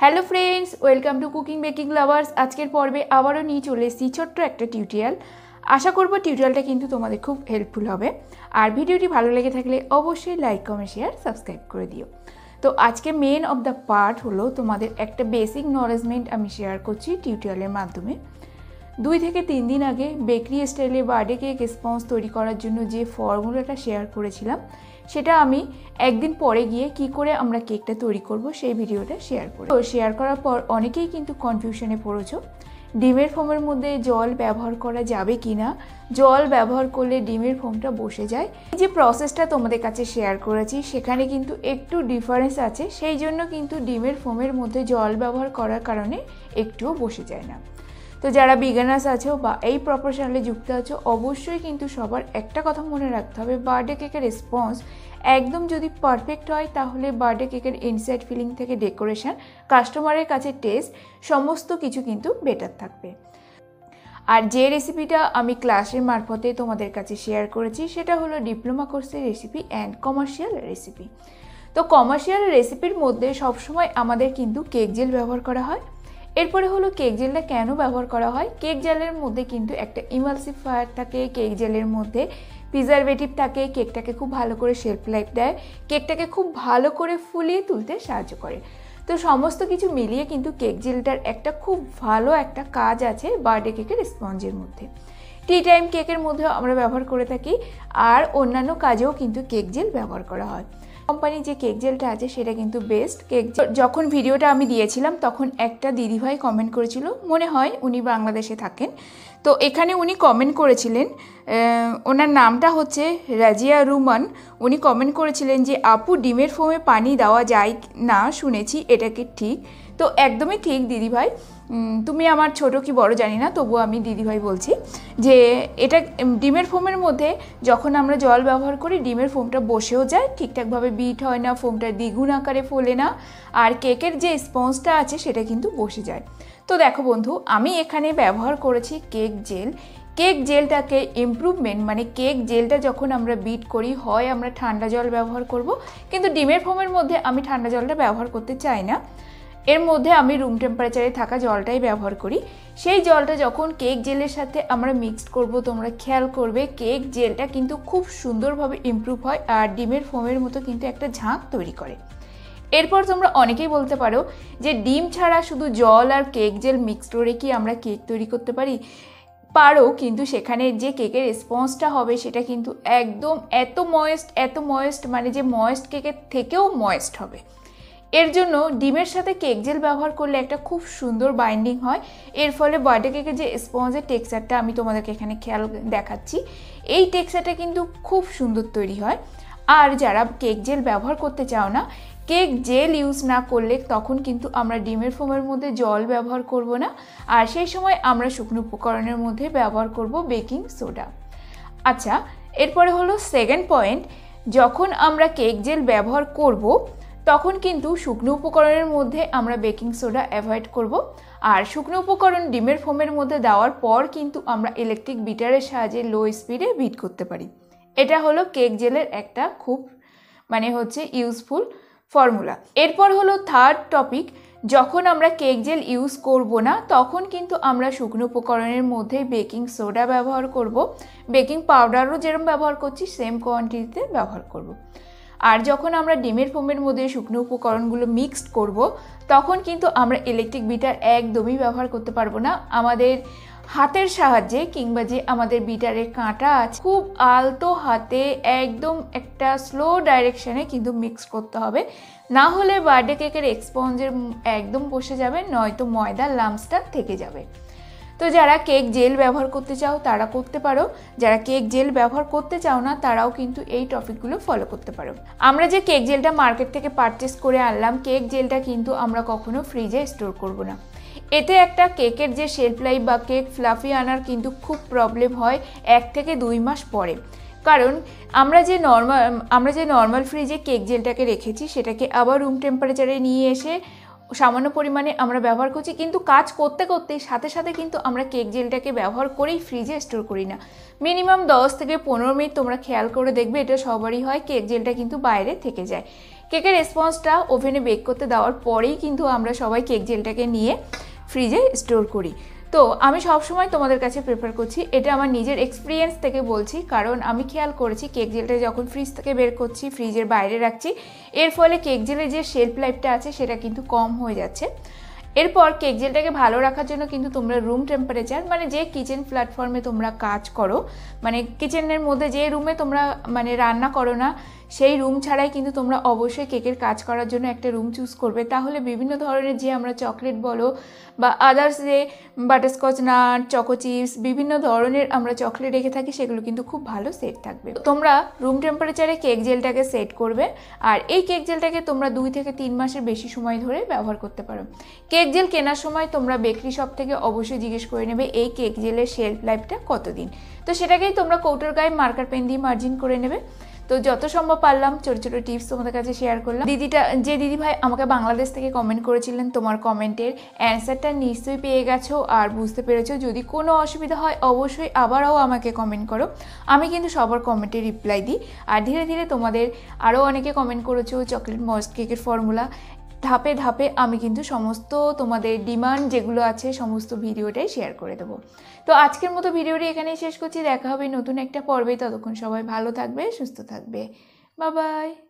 Hello friends, welcome to cooking baking lovers. আজকের পর্বে আবারও নিয়ে চলে এসেছি ছোট্ট একটা টিউটোরিয়াল। আশা করব টিউটোরিয়ালটা কিন্তু তোমাদের খুব হেল্পফুল হবে। আর ভিডিওটি ভালো লেগে থাকলে অবশ্যই লাইক, কমেন্ট, শেয়ার, সাবস্ক্রাইব করে দিও। তো আজকে মেন অফ দ্য পার্ট হলো তোমাদের একটা বেসিক নলেজমেন্ট আমি শেয়ার করছি টিউটোরিয়ালের মাধ্যমে। 2 থেকে 3 দিন আগে বেকারি স্টাইলে বার্থডে কেক স্পঞ্জ তৈরি করার জন্য যে ফর্মুলাটা শেয়ার করেছিলাম, সেটা আমি একদিন পরে গিয়ে কি করে আমরা কেকটা তৈরি করব সেই ভিডিওটা শেয়ার করার পর অনেকেই কিন্তু কনফিউশনে পড়েছো। ডিমের ফোমের মধ্যে জল ব্যবহার করা যাবে কি না, জল ব্যবহার করলে ডিমের ফোমটা বসে যায়। যে প্রসেসটা তোমাদের কাছে শেয়ার করেছি সেখানে কিন্তু একটু ডিফারেন্স আছে, সেই জন্য কিন্তু ডিমের ফোমের মধ্যে জল ব্যবহার করার কারণে একটুও বসে যায় না। তো যারা বিগিনার্স আছো বা এই প্রফেশনালে যুক্ত আছো, অবশ্যই কিন্তু সবার একটা কথা মনে রাখতে হবে, বার্থডে কেকের রেসপন্স একদম যদি পারফেক্ট হয় তাহলে বার্থডে কেকের ইনসাইড ফিলিং থেকে ডেকোরেশন, কাস্টমারের কাছে টেস্ট, সমস্ত কিছু কিন্তু বেটার থাকবে। আর যে রেসিপিটা আমি ক্লাসের মারফতে তোমাদের কাছে শেয়ার করেছি সেটা হলো ডিপ্লোমা কোর্সের রেসিপি অ্যান্ড কমার্শিয়াল রেসিপি। তো কমার্শিয়াল রেসিপির মধ্যে সবসময় আমাদের কিন্তু কেক জেল ব্যবহার করা হয়। এরপরে হলো কেক জেলটা কেন ব্যবহার করা হয়। কেক জেলের মধ্যে কিন্তু একটা ইমালসিফায়ার থাকে, কেক জেলের মধ্যে প্রিজারভেটিভ থাকে, কেকটাকে খুব ভালো করে শেলফ লাইফ দেয়, কেকটাকে খুব ভালো করে ফুলিয়ে তুলতে সাহায্য করে। তো সমস্ত কিছু মিলিয়ে কিন্তু কেক জেলটার একটা খুব ভালো একটা কাজ আছে বার্থডে কেকের স্পঞ্জের মধ্যে। টি টাইম কেকের মধ্যেও আমরা ব্যবহার করে থাকি, আর অন্যান্য কাজেও কিন্তু কেক জেল ব্যবহার করা হয়। কোম্পানির যে কেক জেলটা আছে সেটা কিন্তু বেস্ট কেক। যখন ভিডিওটা আমি দিয়েছিলাম তখন একটা দিদিভাই কমেন্ট করেছিল, মনে হয় উনি বাংলাদেশে থাকেন। তো এখানে উনি কমেন্ট করেছিলেন, ওনার নামটা হচ্ছে রাজিয়া রুমান। উনি কমেন্ট করেছিলেন যে আপু, ডিমের ফোমে পানি দেওয়া যায় না শুনেছি, এটা কি ঠিক? তো একদমই ঠিক দিদিভাই, তুমি আমার ছোট কি বড় জানি না, তবুও আমি দিদিভাই বলছি যে এটা ডিমের ফোমের মধ্যে যখন আমরা জল ব্যবহার করি ডিমের ফোমটা বসেও যায়, ঠিকঠাকভাবে বিট হয় না, ফোমটা দ্বিগুণ আকারে ফোলে না, আর কেকের যে স্পঞ্জটা আছে সেটা কিন্তু বসে যায়। তো দেখো বন্ধু, আমি এখানে ব্যবহার করেছি কেক জেল। কেক জেলটাকে ইমপ্রুভমেন্ট মানে কেক জেলটা যখন আমরা বিট করি, হয় আমরা ঠান্ডা জল ব্যবহার করব, কিন্তু ডিমের ফোমের মধ্যে আমি ঠান্ডা জলটা ব্যবহার করতে চাই না, এর মধ্যে আমি রুম টেম্পারেচারে থাকা জলটাই ব্যবহার করি। সেই জলটা যখন কেক জেলের সাথে আমরা মিক্সড করব, তোমরা খেয়াল করবে কেক জেলটা কিন্তু খুব সুন্দরভাবে ইমপ্রুভ হয় আর ডিমের ফোমের মতো কিন্তু একটা ঝাঁক তৈরি করে। এরপর তোমরা অনেকেই বলতে পারো যে ডিম ছাড়া শুধু জল আর কেক জেল মিক্সড করে কি আমরা কেক তৈরি করতে পারি? পারো, কিন্তু সেখানে যে কেকের রেসপন্সটা হবে সেটা কিন্তু একদম এত ময়েস্ট মানে যে ময়েস্ট কেকের থেকেও ময়েস্ট হবে। এর জন্য ডিমের সাথে কেক জেল ব্যবহার করলে একটা খুব সুন্দর বাইন্ডিং হয়। এর ফলে বার্থডে কেকের যে স্পঞ্জের টেক্সচারটা আমি তোমাদেরকে এখানে খেয়াল দেখাচ্ছি, এই টেক্সচারটা কিন্তু খুব সুন্দর তৈরি হয়। আর যারা কেক জেল ব্যবহার করতে চাও না, কেক জেল ইউজ না করলে তখন কিন্তু আমরা ডিমের ফোমের মধ্যে জল ব্যবহার করব না, আর সেই সময় আমরা শুকনো উপকরণের মধ্যে ব্যবহার করব বেকিং সোডা। আচ্ছা, এরপরে হলো সেকেন্ড পয়েন্ট, যখন আমরা কেক জেল ব্যবহার করব তখন কিন্তু শুকনো উপকরণের মধ্যে আমরা বেকিং সোডা অ্যাভয়েড করব। আর শুকনো উপকরণ ডিমের ফোমের মধ্যে দেওয়ার পর কিন্তু আমরা ইলেকট্রিক বিটারের সাহায্যে লো স্পিডে বিট করতে পারি। এটা হলো কেক জেলের একটা খুব ইউজফুল ফর্মুলা। এরপর হলো থার্ড টপিক, যখন আমরা কেক জেল ইউজ করব না তখন কিন্তু আমরা শুকনো উপকরণের মধ্যে বেকিং সোডা ব্যবহার করব, বেকিং পাউডারও যেরকম ব্যবহার করছি সেম কোয়ান্টিটিতে ব্যবহার করব। আর যখন আমরা ডিমের ফোমের মধ্যে শুকনো উপকরণগুলো মিক্সড করব তখন কিন্তু আমরা ইলেকট্রিক বিটার একদমই ব্যবহার করতে পারবো না। আমাদের হাতের সাহায্যে কিংবা যে আমাদের বিটারের কাঁটা আছে, খুব আলতো হাতে একদম একটা স্লো ডাইরেকশনে কিন্তু মিক্স করতে হবে, না হলে বার্থডে কেকের স্পঞ্জের একদম বসে যাবে, নয়তো ময়দার লাম্পসটা থেকে যাবে। তো যারা কেক জেল ব্যবহার করতে চাও তারা করতে পারো, যারা কেক জেল ব্যবহার করতে চাও না তারাও কিন্তু এই টপিকগুলো ফলো করতে পারো। আমরা যে কেক জেলটা মার্কেট থেকে পারচেস করে আনলাম, কেক জেলটা কিন্তু আমরা কখনো ফ্রিজে স্টোর করব না। এতে একটা কেকের যে শেলফ লাইফ বা কেক ফ্লাফি আনার কিন্তু খুব প্রবলেম হয় 1 থেকে 2 মাস পরে। কারণ আমরা যে নর্মাল ফ্রিজে কেক জেলটাকে রেখেছি সেটাকে আবার রুম টেম্পারেচারে নিয়ে এসে সামান্য পরিমাণে আমরা ব্যবহার করছি, কিন্তু কাজ করতে করতে সাথে সাথে কিন্তু আমরা কেক জেলটাকে ব্যবহার করেই ফ্রিজে স্টোর করি না। মিনিমাম 10 থেকে 15 মিনিট তোমরা খেয়াল করে দেখবে, এটা সবারই হয়, কেক জেলটা কিন্তু বাইরে থেকে যায়। কেকের রেসপন্সটা ওভেনে বেক করতে দেওয়ার পরেই কিন্তু আমরা সবাই কেক জেলটাকে নিয়ে ফ্রিজে স্টোর করি। তো আমি সবসময় তোমাদের কাছে প্রেফার করছি, এটা আমার নিজের এক্সপিরিয়েন্স থেকে বলছি, কারণ আমি খেয়াল করেছি কেক জেলটা যখন ফ্রিজ থেকে বের করছি, ফ্রিজের বাইরে রাখছি, এর ফলে কেক জেলের যে শেলফ লাইফটা আছে সেটা কিন্তু কম হয়ে যাচ্ছে। এরপর কেক জেলটাকে ভালো রাখার জন্য কিন্তু তোমরা রুম টেম্পারেচার, মানে যে কিচেন প্ল্যাটফর্মে তোমরা কাজ করো, মানে কিচেনের মধ্যে যে রুমে তোমরা মানে রান্না করো না, সেই রুম ছাড়াই কিন্তু তোমরা অবশ্যই কেকের কাজ করার জন্য একটা রুম চুজ করবে। তাহলে বিভিন্ন ধরনের যে আমরা চকলেট বলো বা আদার্স যে বাটারস্কচ নাট, চকো চিপস, বিভিন্ন ধরনের আমরা চকলেট রেখে থাকি, সেগুলো কিন্তু খুব ভালো সেট থাকবে। তোমরা রুম টেম্পারেচারে কেক জেলটাকে সেট করবে, আর এই কেক জেলটাকে তোমরা 2 থেকে 3 মাসের বেশি সময় ধরে ব্যবহার করতে পারো। কেক জেল কেনার সময় তোমরা বেকারি শপ থেকে অবশ্যই জিজ্ঞেস করে নেবে এই কেক জেলের শেলফ লাইফটা কতদিন, তো সেটাকেই তোমরা কৌটোর গায়ে মার্কার পেন দিয়ে মার্জিন করে নেবে। তো যত সম্ভব পারলাম ছোটো ছোটো টিপস তোমাদের কাছে শেয়ার করলাম। দিদি ভাই আমাকে বাংলাদেশ থেকে কমেন্ট করেছিলেন, তোমার কমেন্টের অ্যান্সারটা নিশ্চয়ই পেয়ে গেছো আর বুঝতে পেরেছো। যদি কোনো অসুবিধা হয় অবশ্যই আবারও আমাকে কমেন্ট করো, আমি কিন্তু সবার কমেন্টে রিপ্লাই দিই। আর ধীরে ধীরে তোমাদের আরও অনেকে কমেন্ট করেছো চকলেট মস্ট কেকের ফর্মুলা, ধাপে ধাপে আমি কিন্তু সমস্ত তোমাদের ডিমান্ড যেগুলো আছে সমস্ত ভিডিওটাই শেয়ার করে দেবো। তো আজকের মতো ভিডিওটি এখানেই শেষ করছি, দেখা হবে নতুন একটা পর্বে। ততক্ষণ সবাই ভালো থাকবে, সুস্থ থাকবে, বাই বাই।